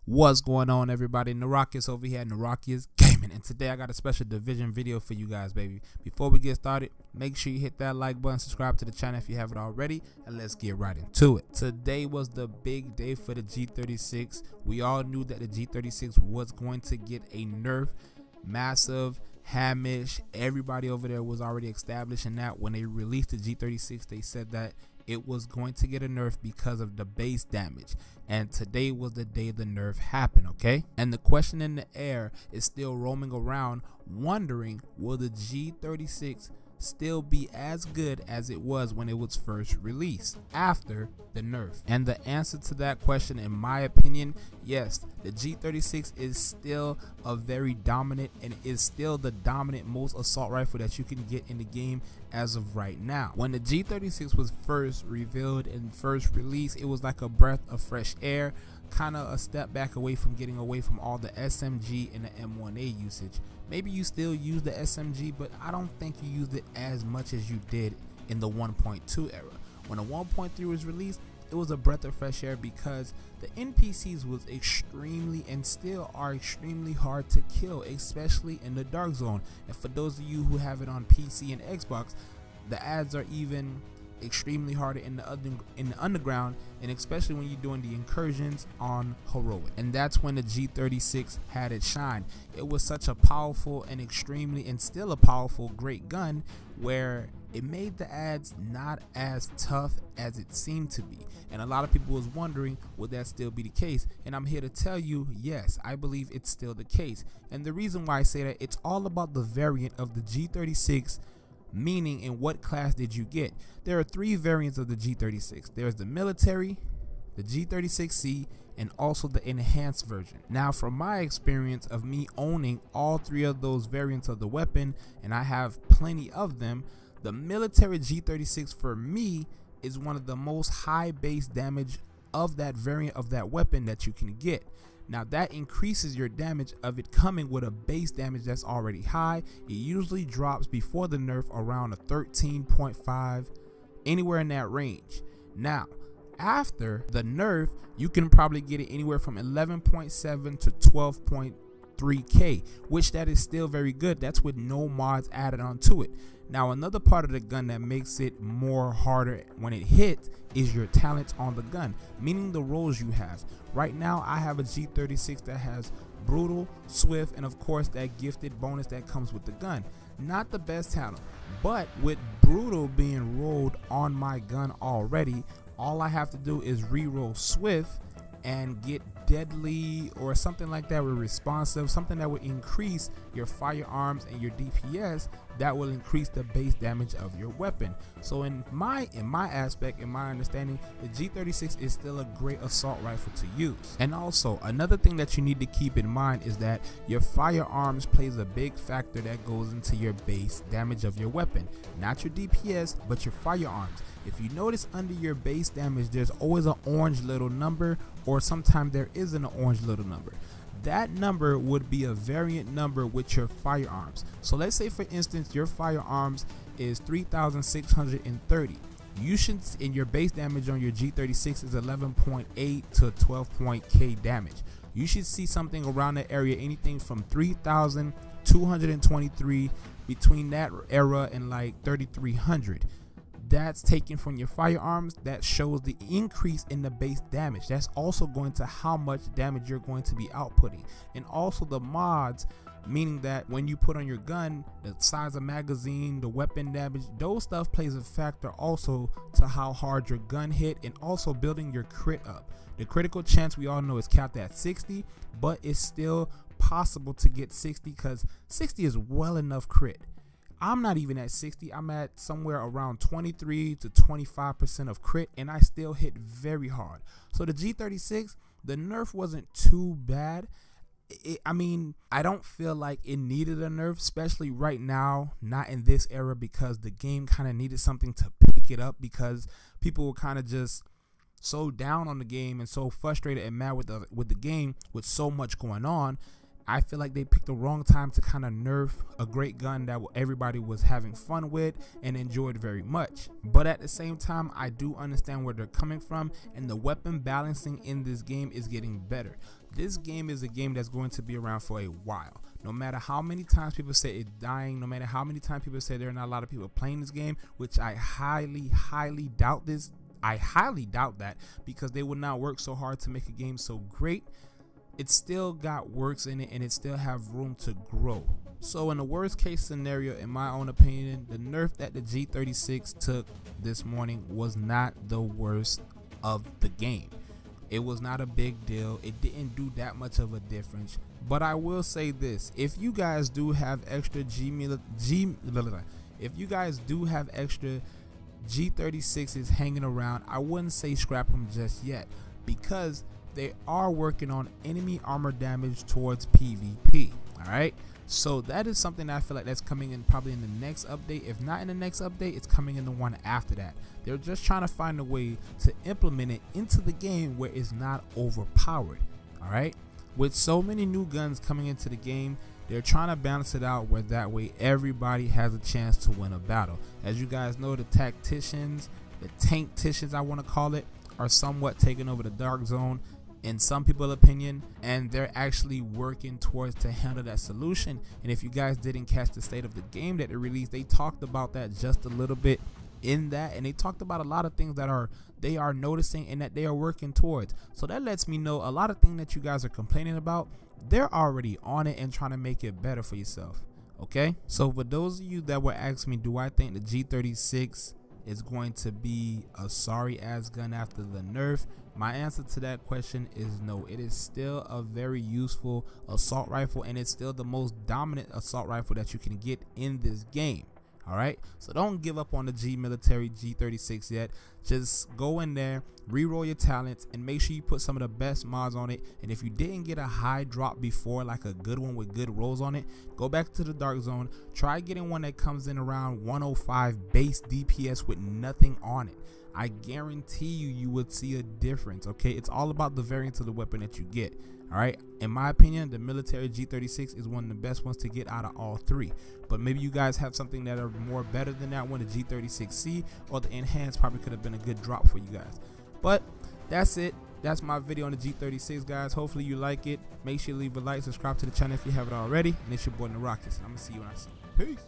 What's going on, everybody? Narakius over here at Narakius Gaming, and today I got a special division video for you guys, baby. Before we get started, make sure you hit that like button, subscribe to the channel if you haven't already, and let's get right into it. Today was the big day for the G36. We all knew that the G36 was going to get a nerf, massive, hamish. Everybody over there was already established in that when they released the G36, they said that it was going to get a nerf because of the base damage, and today was the day the nerf happened, okay? And the question in the air is still roaming around, wondering, will the G36 still be as good as it was when it was first released after the nerf? And the answer to that question, in my opinion, yes, the G36 is still a very dominant and is still the dominant most assault rifle that you can get in the game as of right now. When the G36 was first revealed and first released, it was like a breath of fresh air, kind of a step back away from getting away from all the SMG and the M1A usage. Maybe you still use the SMG, but I don't think you used it as much as you did in the 1.2 era. When the 1.3 was released, it was a breath of fresh air because the NPCs was extremely and still are extremely hard to kill, especially in the dark zone. And for those of you who have it on PC and Xbox, the ads are even extremely harder in the underground, and especially when you're doing the incursions on heroic. And that's when the G36 had its shine. It was such a powerful and extremely and still a powerful great gun where it made the ads not as tough as it seemed to be. And a lot of people was wondering, would that still be the case? And I'm here to tell you, yes, I believe it's still the case. And the reason why I say that, it's all about the variant of the G36, meaning in what class did you get. There are three variants of the G36. There's the military, the G36C, and also the enhanced version. Now, from my experience of me owning all three of those variants of the weapon, and I have plenty of them, the military G36 for me is one of the most high base damage of that variant of that weapon that you can get. Now that increases your damage of it coming with a base damage that's already high. It usually drops before the nerf around a 13.5, anywhere in that range. Now after the nerf, you can probably get it anywhere from 11.7 to 12.3k, which that is still very good. That's with no mods added onto it. Now another part of the gun that makes it more harder when it hits is your talents on the gun, meaning the rolls you have. Right now I have a G36 that has brutal, swift, and of course that gifted bonus that comes with the gun. Not the best talent, but with brutal being rolled on my gun already, all I have to do is re-roll swift and get deadly or something like that with responsive, something that would increase your firearms and your DPS, that will increase the base damage of your weapon. So in my aspect, in my understanding, the G36 is still a great assault rifle to use. And also another thing that you need to keep in mind is that your firearms plays a big factor that goes into your base damage of your weapon, not your DPS but your firearms. If you notice under your base damage, there's always an orange little number, or sometimes there isn't an orange little number. That number would be a variant number with your firearms. So let's say for instance your firearms is 3,630. You should, in your base damage on your G36 is 11.8 to 12.k damage. You should see something around that area, anything from 3,223 between that era and like 3,300. That's taken from your firearms. That shows the increase in the base damage. That's also going to how much damage you're going to be outputting. And also the mods, meaning that when you put on your gun, the size of magazine, the weapon damage, those stuff plays a factor also to how hard your gun hit, and also building your crit up. The critical chance we all know is capped at 60, but it's still possible to get 60 because 60 is well enough crit. I'm not even at 60. I'm at somewhere around 23 to 25% of crit, and I still hit very hard. So the G36, the nerf wasn't too bad. I mean, I don't feel like it needed a nerf, especially right now, not in this era, because the game kind of needed something to pick it up, because people were kind of just so down on the game and so frustrated and mad with the game with so much going on. I feel like they picked the wrong time to kind of nerf a great gun that everybody was having fun with and enjoyed very much. But at the same time, I do understand where they're coming from, and the weapon balancing in this game is getting better. This game is a game that's going to be around for a while. No matter how many times people say it's dying, no matter how many times people say there are not a lot of people playing this game, which I highly doubt this. I highly doubt that, because they would not work so hard to make a game so great. It still got works in it, and it still have room to grow. So in the worst case scenario, in my own opinion, the nerf that the G36 took this morning was not the worst of the game. It was not a big deal. It didn't do that much of a difference. But I will say this: if you guys do have extra if you guys do have extra G36s hanging around, I wouldn't say scrap them just yet, because they are working on enemy armor damage towards PvP. Alright, so that is something that I feel like that's coming in probably in the next update. If not in the next update, it's coming in the one after that. They're just trying to find a way to implement it into the game where it's not overpowered. Alright, with so many new guns coming into the game, they're trying to balance it out where that way everybody has a chance to win a battle. As you guys know, the tacticians, the tankticians I want to call it, are somewhat taking over the dark zone in some people's opinion, and they're actually working towards to handle that solution. And if you guys didn't catch the state of the game that they released, they talked about that just a little bit in that, and they talked about a lot of things that they are noticing and that they are working towards. So that lets me know a lot of things that you guys are complaining about, they're already on it and trying to make it better for yourself. Okay, so for those of you that were asking me, do I think the G36 is going to be a sorry ass gun after the nerf, my answer to that question is no. It is still a very useful assault rifle, and it's still the most dominant assault rifle that you can get in this game. Alright, so don't give up on the military G36 yet. Just go in there, reroll your talents, and make sure you put some of the best mods on it. And if you didn't get a high drop before, like a good one with good rolls on it, go back to the dark zone, try getting one that comes in around 105 base DPS with nothing on it. I guarantee you would see a difference. Okay, it's all about the variance of the weapon that you get. All right, in my opinion, the military G36 is one of the best ones to get out of all three. But maybe you guys have something that are more better than that one. The G36C or the enhanced probably could have been a good drop for you guys. But that's it. That's my video on the G36, guys. Hopefully you like it. Make sure you leave a like, subscribe to the channel if you haven't already, and it's your boy Nerf. I'm gonna see you when I see you. Peace.